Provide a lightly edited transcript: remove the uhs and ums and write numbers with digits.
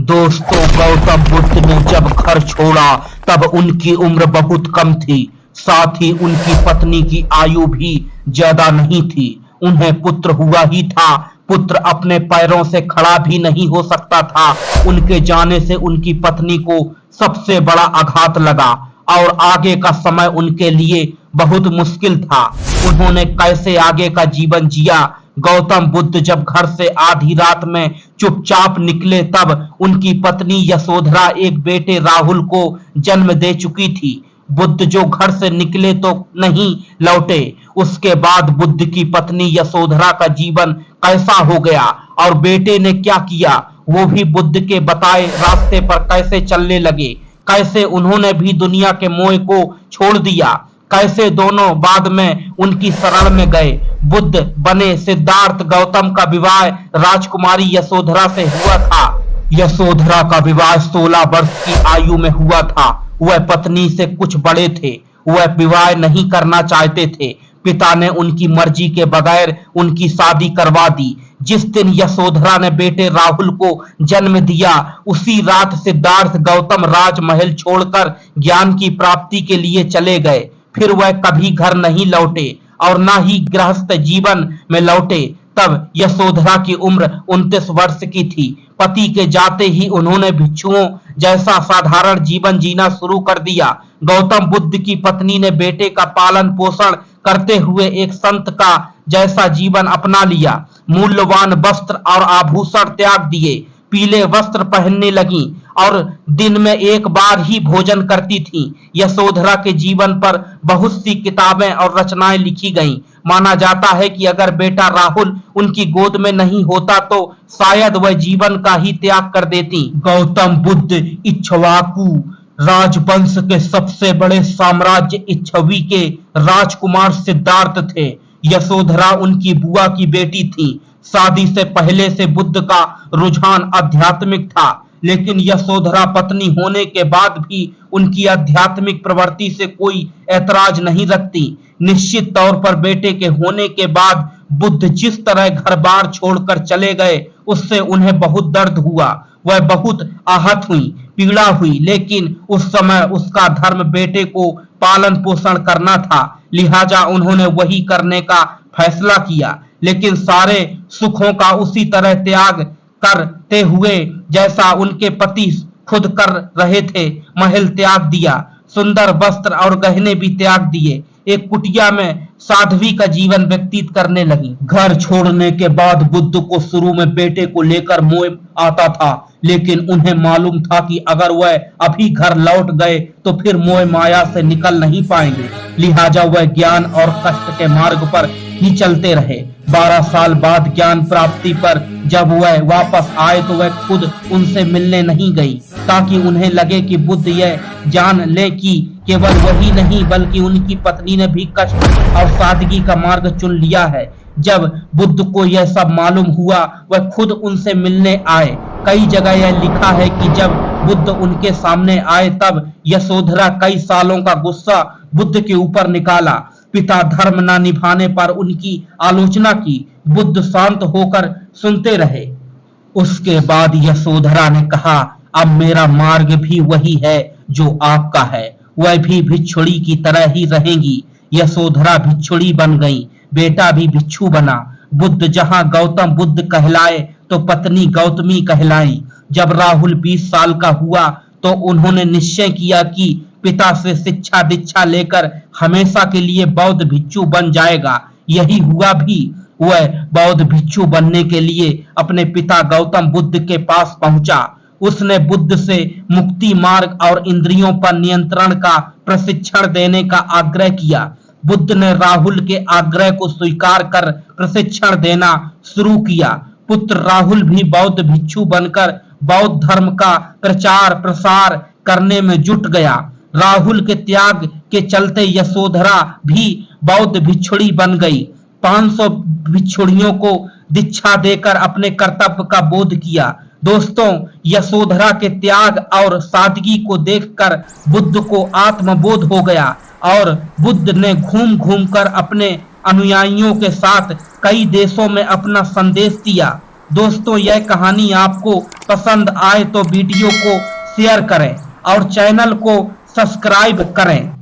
दोस्तों, गौतम बुद्ध ने जब घर छोड़ा तब उनकी उम्र बहुत कम थी। साथ ही उनकी पत्नी की आयु भी ज्यादा नहीं थी। उन्हें पुत्र हुआ ही था। पुत्र अपने पैरों से खड़ा भी नहीं हो सकता था। उनके जाने से उनकी पत्नी को सबसे बड़ा आघात लगा और आगे का समय उनके लिए बहुत मुश्किल था। उन्होंने कैसे आगे का जीवन जिया। गौतम बुद्ध जब घर से आधी रात में चुपचाप निकले तब उनकी पत्नी यशोधरा एक बेटे राहुल को जन्म दे चुकी थी। बुद्ध जो घर से निकले तो नहीं लौटे। उसके बाद बुद्ध की पत्नी यशोधरा का जीवन कैसा हो गया और बेटे ने क्या किया, वो भी बुद्ध के बताए रास्ते पर कैसे चलने लगे। कैसे उन्होंने भी दुनिया के मोह को छोड़ दिया। कैसे दोनों बाद में उनकी शरण में गए। बुद्ध बने। सिद्धार्थ गौतम का विवाह राजकुमारी यशोधरा से हुआ था। यशोधरा का विवाह 16 वर्ष की आयु में हुआ था। वह पत्नी से कुछ बड़े थे। वह विवाह नहीं करना चाहते थे। पिता ने उनकी मर्जी के बगैर उनकी शादी करवा दी। जिस दिन यशोधरा ने बेटे राहुल को जन्म दिया उसी रात सिद्धार्थ गौतम राजमहल छोड़कर ज्ञान की प्राप्ति के लिए चले गए। फिर वह कभी घर नहीं लौटे और न ही गृहस्थ जीवन में लौटे। तब यशोधरा की उम्र 29 वर्ष की थी। पति के जाते ही उन्होंने भिक्षुओं जैसा साधारण जीवन जीना शुरू कर दिया। गौतम बुद्ध की पत्नी ने बेटे का पालन पोषण करते हुए एक संत का जैसा जीवन अपना लिया। मूल्यवान वस्त्र और आभूषण त्याग दिए। पीले वस्त्र पहनने लगी और दिन में एक बार ही भोजन करती थी। यशोधरा के जीवन पर बहुत सी किताबें और रचनाएं लिखी गईं। माना जाता है कि अगर बेटा राहुल उनकी गोद में नहीं होता तो शायद वह जीवन का ही त्याग कर देती। गौतम बुद्ध इक्ष्वाकु राजवंश के सबसे बड़े साम्राज्य इक्ष्वी के राजकुमार सिद्धार्थ थे। यशोधरा उनकी बुआ की बेटी थी। शादी से पहले से बुद्ध का रुझान आध्यात्मिक था, लेकिन यशोधरा पत्नी होने के बाद भी उनकी आध्यात्मिक प्रवृत्ति से कोई ऐतराज नहीं रखती। निश्चित तौर पर बेटे के होने के बाद बुद्ध जिस तरह घर बार छोड़कर चले गए उससे उन्हें बहुत दर्द हुआ। वह बहुत आहत हुई, पीड़ा हुई, लेकिन उस समय उसका धर्म बेटे को पालन पोषण करना था। लिहाजा उन्होंने वही करने का फैसला किया, लेकिन सारे सुखों का उसी तरह त्याग करते हुए जैसा उनके पति खुद कर रहे थे। महल त्याग दिया, सुंदर वस्त्र और गहने भी त्याग दिए। एक कुटिया में साध्वी का जीवन व्यतीत करने लगी। घर छोड़ने के बाद बुद्ध को शुरू में बेटे को लेकर मोह आता था, लेकिन उन्हें मालूम था कि अगर वह अभी घर लौट गए तो फिर मोह माया से निकल नहीं पाएंगे। लिहाजा वह ज्ञान और कष्ट के मार्ग पर ही चलते रहे। 12 साल बाद ज्ञान प्राप्ति पर जब वह वापस आए तो वह खुद उनसे मिलने नहीं गई, ताकि उन्हें लगे कि बुद्ध यह जान ले कि केवल वही नहीं बल्कि उनकी पत्नी ने भी कष्ट और सादगी का मार्ग चुन लिया है। जब बुद्ध को यह सब मालूम हुआ वह खुद उनसे मिलने आए। कई जगह यह लिखा है कि जब बुद्ध उनके सामने आए तब यशोधरा कई सालों का गुस्सा बुद्ध के ऊपर निकाला। पिता धर्म न निभाने पर उनकी आलोचना की। बुद्ध शांत होकर सुनते रहे। उसके बाद यशोधरा ने कहा, अब मेरा मार्ग भी वही है जो आपका है। वह भी भिक्षुड़ी की तरह ही रहेंगी। यशोधरा भिक्षुड़ी बन गई, बेटा भी भिक्षु बना। बुद्ध जहां गौतम बुद्ध कहलाए तो पत्नी गौतमी कहलाई। जब राहुल 20 साल का हुआ तो उन्होंने निश्चय किया कि पिता से शिक्षा दीक्षा लेकर हमेशा के लिए बौद्ध भिक्षु बन जाएगा। यही हुआ भी। वह बौद्ध भिक्षु बनने के लिए अपने पिता गौतम बुद्ध के पास पहुंचा। उसने बुद्ध से मुक्ति मार्ग और इंद्रियों पर नियंत्रण का प्रशिक्षण देने का आग्रह किया। बुद्ध ने राहुल के आग्रह को स्वीकार कर प्रशिक्षण देना शुरू किया। पुत्र राहुल भी बौद्ध भिक्षु बनकर बौद्ध धर्म का प्रचार प्रसार करने में जुट गया। राहुल के त्याग के चलते यशोधरा भी बौद्ध भिक्षुड़ी बन गई। 500 भिक्षुड़ियों को दीक्षा देकर अपने कर्तव्य का बोध किया। दोस्तों, यशोधरा के त्याग और सादगी को देखकर बुद्ध को आत्मबोध हो गया और बुद्ध ने घूम घूम कर अपने अनुयायियों के साथ कई देशों में अपना संदेश दिया। दोस्तों, यह कहानी आपको पसंद आए तो वीडियो को शेयर करें और चैनल को सब्सक्राइब करें।